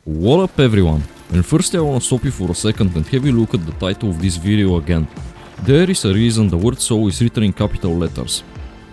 What up everyone, and firstly I wanna stop you for a second and have you look at the title of this video again. There is a reason the word soul is written in capital letters.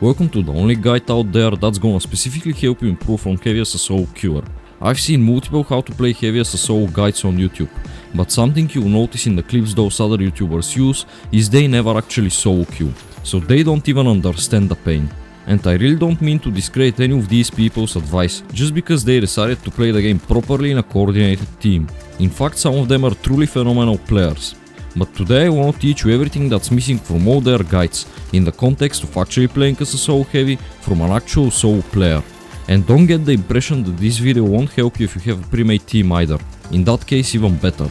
Welcome to the only guide out there that's gonna specifically help you improve from heavy as a SoloQer. I've seen multiple how to play heavy as a solo guides on YouTube, but something you'll notice in the clips those other YouTubers use is they never actually SoloQ, so they don't even understand the pain. And I really don't mean to discredit any of these people's advice, just because they decided to play the game properly in a coordinated team. In fact, some of them are truly phenomenal players. But today I want to teach you everything that's missing from all their guides, in the context of actually playing as a solo heavy from an actual solo player. And don't get the impression that this video won't help you if you have a pre-made team either, in that case even better.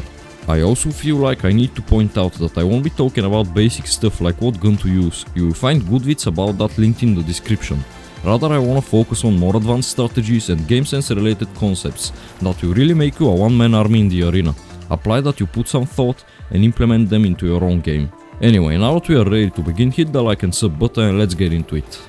I also feel like I need to point out that I won't be talking about basic stuff like what gun to use. You will find good vids about that linked in the description. Rather I wanna focus on more advanced strategies and game sense related concepts that will really make you a one-man army in the arena. Apply that you put some thought and implement them into your own game. Anyway, now that we are ready to begin, hit the like and sub button and let's get into it.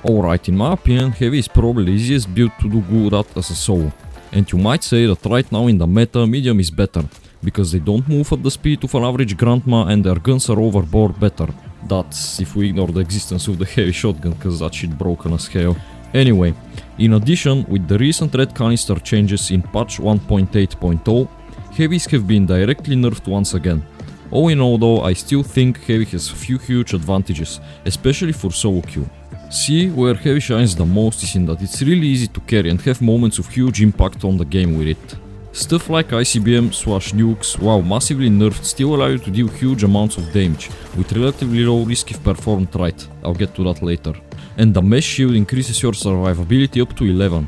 Alright, in my opinion, heavy is probably the easiest build to do good at as a solo. And you might say that right now in the meta, medium is better, because they don't move at the speed of an average grandma and their guns are overboard better. That's if we ignore the existence of the heavy shotgun, cause that shit broken as hell. Anyway, in addition, with the recent red canister changes in patch 1.8.0, heavies have been directly nerfed once again. All in all though, I still think heavy has a few huge advantages, especially for SoloQ. See, where heavy shines the most is in that it's really easy to carry and have moments of huge impact on the game with it. Stuff like ICBM/nukes, while massively nerfed, still allow you to deal huge amounts of damage, with relatively low risk if performed right. I'll get to that later. And the mesh shield increases your survivability up to 11.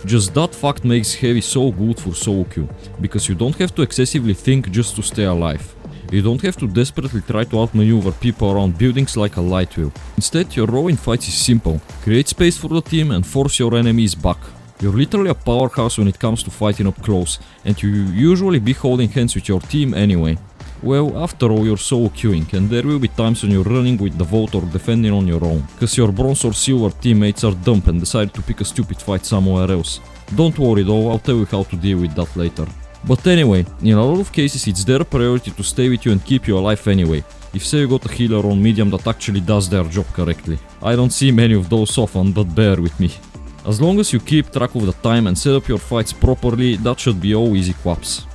Just that fact makes heavy so good for SoloQ, because you don't have to excessively think just to stay alive. You don't have to desperately try to outmaneuver people around buildings like a light will. Instead, your role in fights is simple: create space for the team and force your enemies back. You're literally a powerhouse when it comes to fighting up close, and you usually be holding hands with your team anyway. Well, after all, you're solo queuing, and there will be times when you're running with the vault or defending on your own, cause your bronze or silver teammates are dumb and decide to pick a stupid fight somewhere else. Don't worry though, I'll tell you how to deal with that later. But anyway, in a lot of cases it's their priority to stay with you and keep you alive anyway, if say you got a healer on medium that actually does their job correctly. I don't see many of those often, but bear with me. As long as you keep track of the time and set up your fights properly, that should be all easy quaps.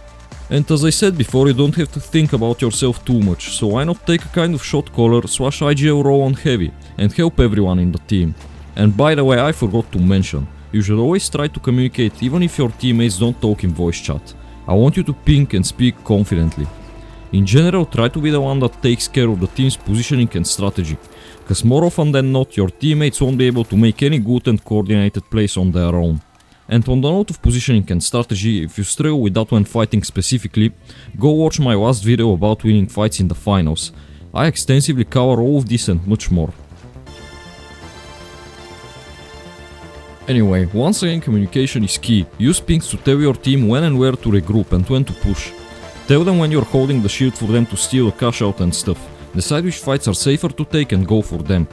And as I said before, you don't have to think about yourself too much, so why not take a kind of shot caller / IGL role on heavy and help everyone in the team. And by the way, I forgot to mention, you should always try to communicate even if your teammates don't talk in voice chat. I want you to ping and speak confidently. In general, try to be the one that takes care of the team's positioning and strategy, cause more often than not your teammates won't be able to make any good and coordinated plays on their own. And on the note of positioning and strategy, if you struggle with that when fighting specifically, go watch my last video about winning fights in the finals. I extensively cover all of this and much more. Anyway, once again, communication is key. Use pings to tell your team when and where to regroup and when to push. Tell them when you're holding the shield for them to steal a cash out and stuff. Decide which fights are safer to take and go for them.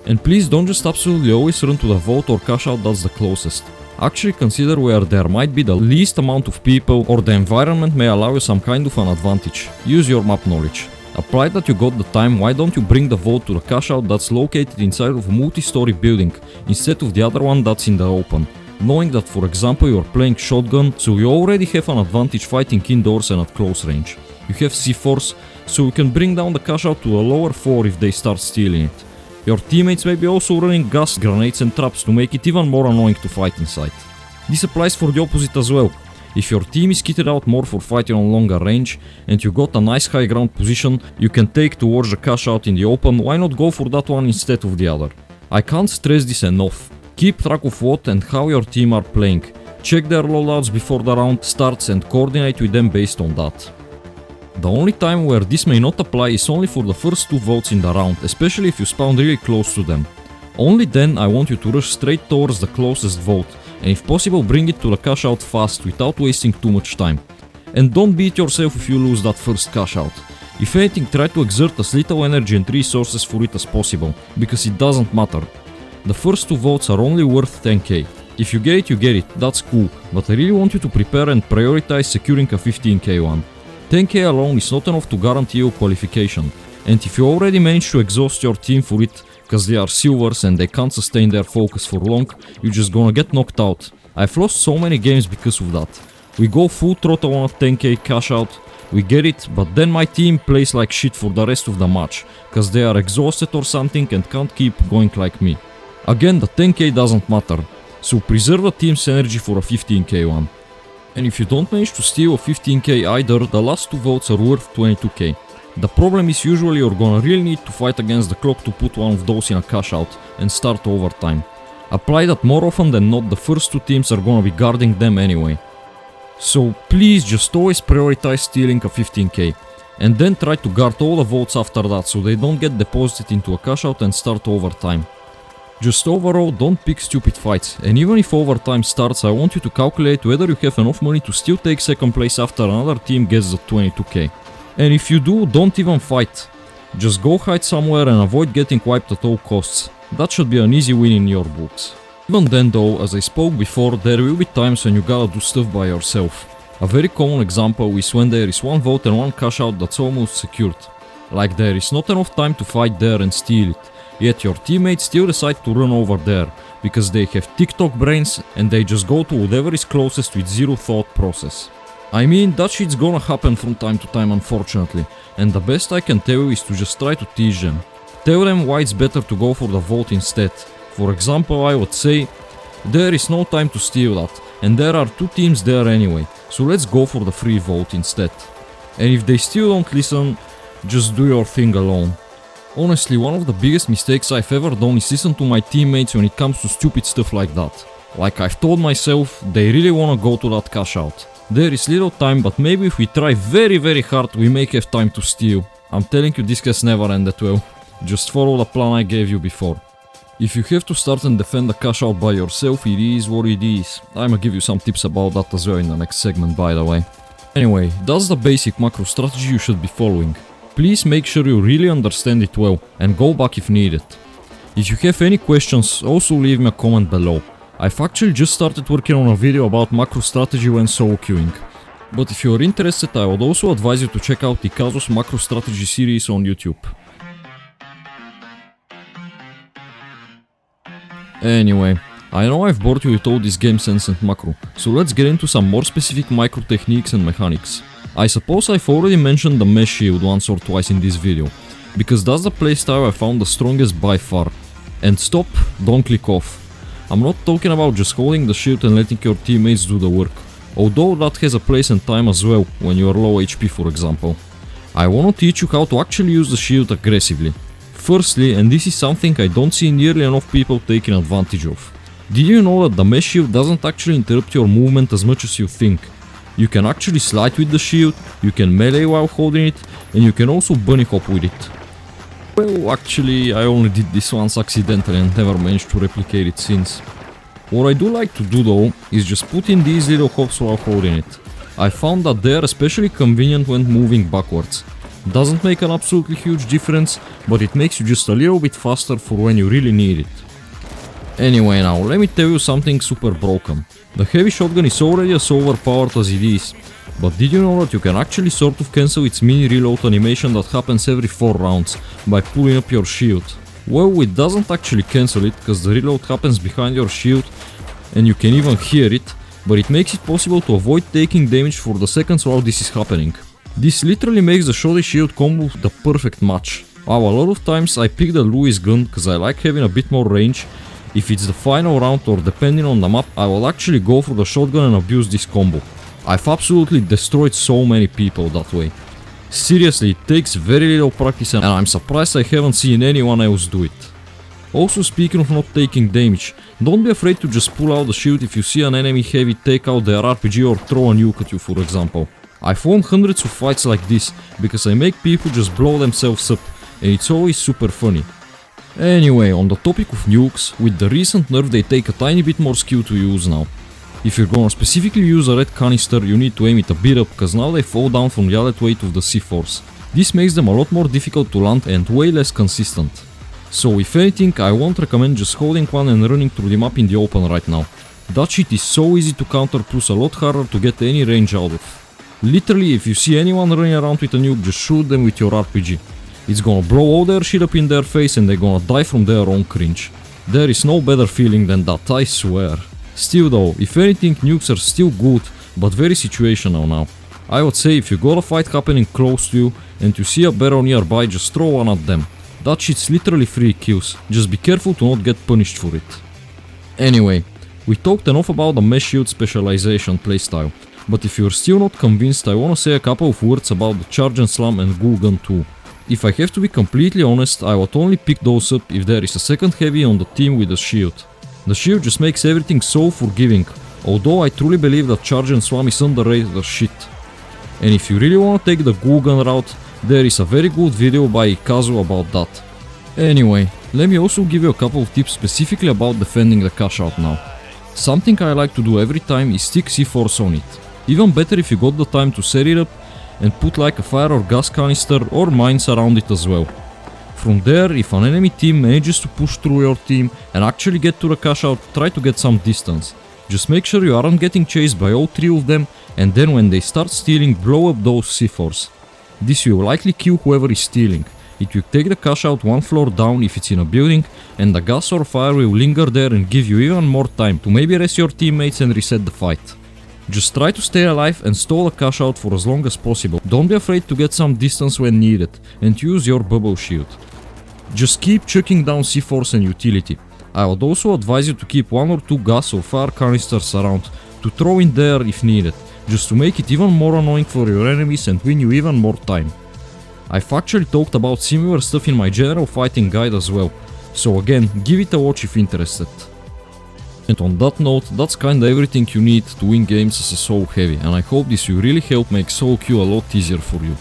And please don't just absolutely always run to the vault or cash out that's the closest. Actually consider where there might be the least amount of people or the environment may allow you some kind of an advantage. Use your map knowledge. Apply that you got the time, why don't you bring the vault to the cash out that's located inside of a multi-story building instead of the other one that's in the open, knowing that for example you're playing shotgun, so you already have an advantage fighting indoors and at close range. You have C4s, so you can bring down the cash out to a lower floor if they start stealing it. Your teammates may be also running gas grenades and traps to make it even more annoying to fight inside. This applies for the opposite as well. If your team is kitted out more for fighting on longer range and you got a nice high ground position you can take towards the cash out in the open, why not go for that one instead of the other? I can't stress this enough. Keep track of what and how your team are playing. Check their loadouts before the round starts and coordinate with them based on that. The only time where this may not apply is only for the first 2 votes in the round, especially if you spawn really close to them. Only then I want you to rush straight towards the closest vote, and if possible bring it to the cash out fast without wasting too much time. And don't beat yourself if you lose that first cash out. If anything, try to exert as little energy and resources for it as possible, because it doesn't matter. The first 2 votes are only worth 10k. If you get it, that's cool, but I really want you to prepare and prioritize securing a 15k one. 10k alone is not enough to guarantee you qualification, and if you already managed to exhaust your team for it, cause they are silvers and they can't sustain their focus for long, you're just gonna get knocked out. I've lost so many games because of that. We go full throttle on a 10k cash out, we get it, but then my team plays like shit for the rest of the match, cause they are exhausted or something and can't keep going like me. Again, the 10k doesn't matter, so preserve the team's energy for a 15k one. And if you don't manage to steal a 15k either, the last 2 votes are worth 22k. The problem is usually you're gonna really need to fight against the clock to put one of those in a cash out and start overtime. Apply that more often than not, the first 2 teams are gonna be guarding them anyway. So please just always prioritize stealing a 15k, and then try to guard all the votes after that so they don't get deposited into a cash out and start overtime. Just overall, don't pick stupid fights, and even if overtime starts, I want you to calculate whether you have enough money to still take second place after another team gets the 22k. And if you do, don't even fight. Just go hide somewhere and avoid getting wiped at all costs. That should be an easy win in your books. Even then though, as I spoke before, there will be times when you gotta do stuff by yourself. A very common example is when there is one vote and one cash out that's almost secured. Like there is not enough time to fight there and steal it, yet your teammates still decide to run over there, because they have TikTok brains and they just go to whatever is closest with zero thought process. I mean, that shit's gonna happen from time to time unfortunately, and the best I can tell you is to just try to teach them. Tell them why it's better to go for the vote instead. For example, I would say, there is no time to steal that, and there are 2 teams there anyway, so let's go for the free vote instead. And if they still don't listen, just do your thing alone. Honestly, one of the biggest mistakes I've ever done is listen to my teammates when it comes to stupid stuff like that. Like I've told myself, they really wanna go to that cash out. There is little time, but maybe if we try very hard we may have time to steal. I'm telling you, this has never ended well. Just follow the plan I gave you before. If you have to start and defend the cash out by yourself, it is what it is. I'ma give you some tips about that as well in the next segment, by the way. Anyway, that's the basic macro strategy you should be following. Please make sure you really understand it well and go back if needed. If you have any questions, also leave me a comment below. I've actually just started working on a video about macro strategy when solo queuing. But if you're interested, I would also advise you to check out Ikazu's macro strategy series on YouTube. Anyway, I know I've bored you with all this game sense and macro, so let's get into some more specific micro techniques and mechanics. I suppose I've already mentioned the mesh shield once or twice in this video, because that's the playstyle I found the strongest by far. And stop, don't click off. I'm not talking about just holding the shield and letting your teammates do the work, although that has a place and time as well when you are low HP for example. I wanna teach you how to actually use the shield aggressively. Firstly, and this is something I don't see nearly enough people taking advantage of. Did you know that the mesh shield doesn't actually interrupt your movement as much as you think? You can actually slide with the shield, you can melee while holding it, and you can also bunny hop with it. Well, actually, I only did this once accidentally and never managed to replicate it since. What I do like to do though, is just put in these little hops while holding it. I found that they are especially convenient when moving backwards. Doesn't make an absolutely huge difference, but it makes you just a little bit faster for when you really need it. Anyway, now let me tell you something super broken. The heavy shotgun is already as overpowered as it is, but did you know that you can actually sort of cancel its mini reload animation that happens every 4 rounds by pulling up your shield? Well, it doesn't actually cancel it, cause the reload happens behind your shield and you can even hear it, but it makes it possible to avoid taking damage for the seconds while this is happening. This literally makes the shoddy shield combo the perfect match. Wow, a lot of times I pick the Lewis gun cause I like having a bit more range. If it's the final round or depending on the map, I will actually go for the shotgun and abuse this combo. I've absolutely destroyed so many people that way. Seriously, it takes very little practice and I'm surprised I haven't seen anyone else do it. Also, speaking of not taking damage, don't be afraid to just pull out the shield if you see an enemy heavy take out their RPG or throw a nuke at you for example. I've won hundreds of fights like this, because I make people just blow themselves up, and it's always super funny. Anyway, on the topic of nukes, with the recent nerf they take a tiny bit more skill to use now. If you're gonna specifically use a red canister, you need to aim it a bit up, cause now they fall down from the added weight of the C-force. This makes them a lot more difficult to land and way less consistent. So if anything, I won't recommend just holding one and running through the map in the open right now. That shit is so easy to counter plus a lot harder to get any range out of. Literally, if you see anyone running around with a nuke, just shoot them with your RPG. It's gonna blow all their shit up in their face and they're gonna die from their own cringe. There is no better feeling than that, I swear. Still though, if anything, nukes are still good, but very situational now. I would say if you got a fight happening close to you and you see a barrel nearby, just throw one at them. That shit's literally free kills, just be careful to not get punished for it. Anyway, we talked enough about the mesh shield specialization playstyle, but if you're still not convinced, I wanna say a couple of words about the charge and slam and ghoul gun too. If I have to be completely honest, I would only pick those up if there is a second heavy on the team with a shield. The shield just makes everything so forgiving, although I truly believe that charge and slam is underrated as shit. And if you really wanna take the ghoul gun route, there is a very good video by Ikazu about that. Anyway, let me also give you a couple of tips specifically about defending the cash out now. Something I like to do every time is stick C4s on it. Even better if you got the time to set it up and put like a fire or gas canister or mines around it as well. From there, if an enemy team manages to push through your team and actually get to the cash out, try to get some distance. Just make sure you aren't getting chased by all three of them, and then when they start stealing, blow up those C4s. This will likely kill whoever is stealing. It will take the cash out one floor down if it's in a building, and the gas or fire will linger there and give you even more time to maybe rest your teammates and reset the fight. Just try to stay alive and stall the cash out for as long as possible. Don't be afraid to get some distance when needed, and use your bubble shield. Just keep chucking down C4s and utility. I would also advise you to keep one or two gas or fire canisters around to throw in there if needed, just to make it even more annoying for your enemies and win you even more time. I've actually talked about similar stuff in my general fighting guide as well, so again, give it a watch if interested. And on that note, that's kinda everything you need to win games as a solo heavy, and I hope this will really help make SoloQ a lot easier for you.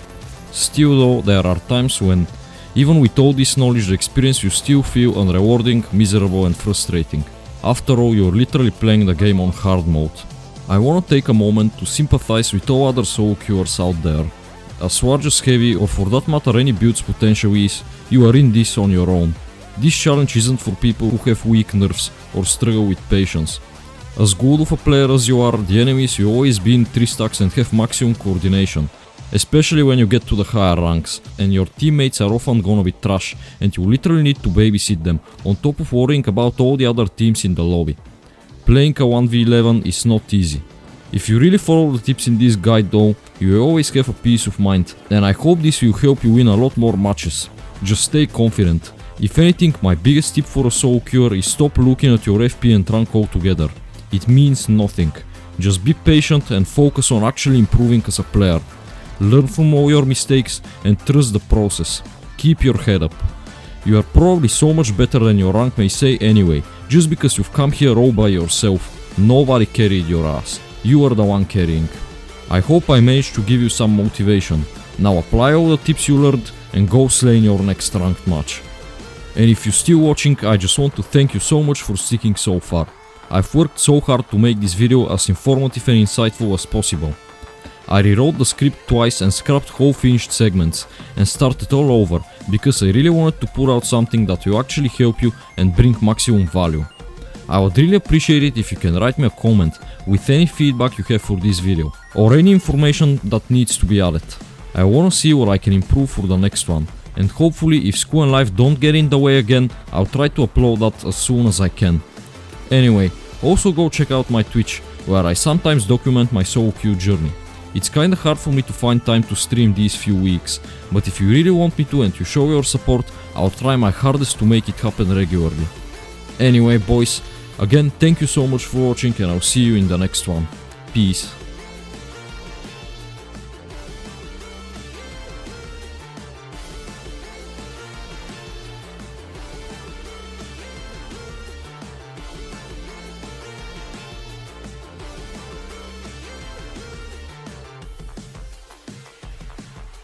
Still though, there are times when, even with all this knowledge, the experience you still feel unrewarding, miserable and frustrating. After all, you're literally playing the game on hard mode. I wanna take a moment to sympathize with all other SoloQers out there. As large as heavy, or for that matter any build's potential is, you are in this on your own. This challenge isn't for people who have weak nerves or struggle with patience. As good of a player as you are, the enemies will always be in 3 stacks and have maximum coordination. Especially when you get to the higher ranks, and your teammates are often gonna be trash and you literally need to babysit them, on top of worrying about all the other teams in the lobby. Playing a 1v11 is not easy. If you really follow the tips in this guide though, you will always have a peace of mind, and I hope this will help you win a lot more matches. Just stay confident. If anything, my biggest tip for a SoloQer is stop looking at your FP and rank altogether. It means nothing. Just be patient and focus on actually improving as a player. Learn from all your mistakes and trust the process. Keep your head up. You are probably so much better than your rank may say anyway, just because you've come here all by yourself. Nobody carried your ass. You are the one carrying. I hope I managed to give you some motivation. Now apply all the tips you learned and go slay in your next ranked match. And if you're still watching, I just want to thank you so much for sticking so far. I've worked so hard to make this video as informative and insightful as possible. I rewrote the script twice and scrapped whole finished segments and started all over because I really wanted to put out something that will actually help you and bring maximum value. I would really appreciate it if you can write me a comment with any feedback you have for this video or any information that needs to be added. I wanna see what I can improve for the next one, and hopefully if school and life don't get in the way again, I'll try to upload that as soon as I can. Anyway, also go check out my Twitch, where I sometimes document my SoloQ journey. It's kinda hard for me to find time to stream these few weeks, but if you really want me to and you show your support, I'll try my hardest to make it happen regularly. Anyway boys, again thank you so much for watching and I'll see you in the next one. Peace.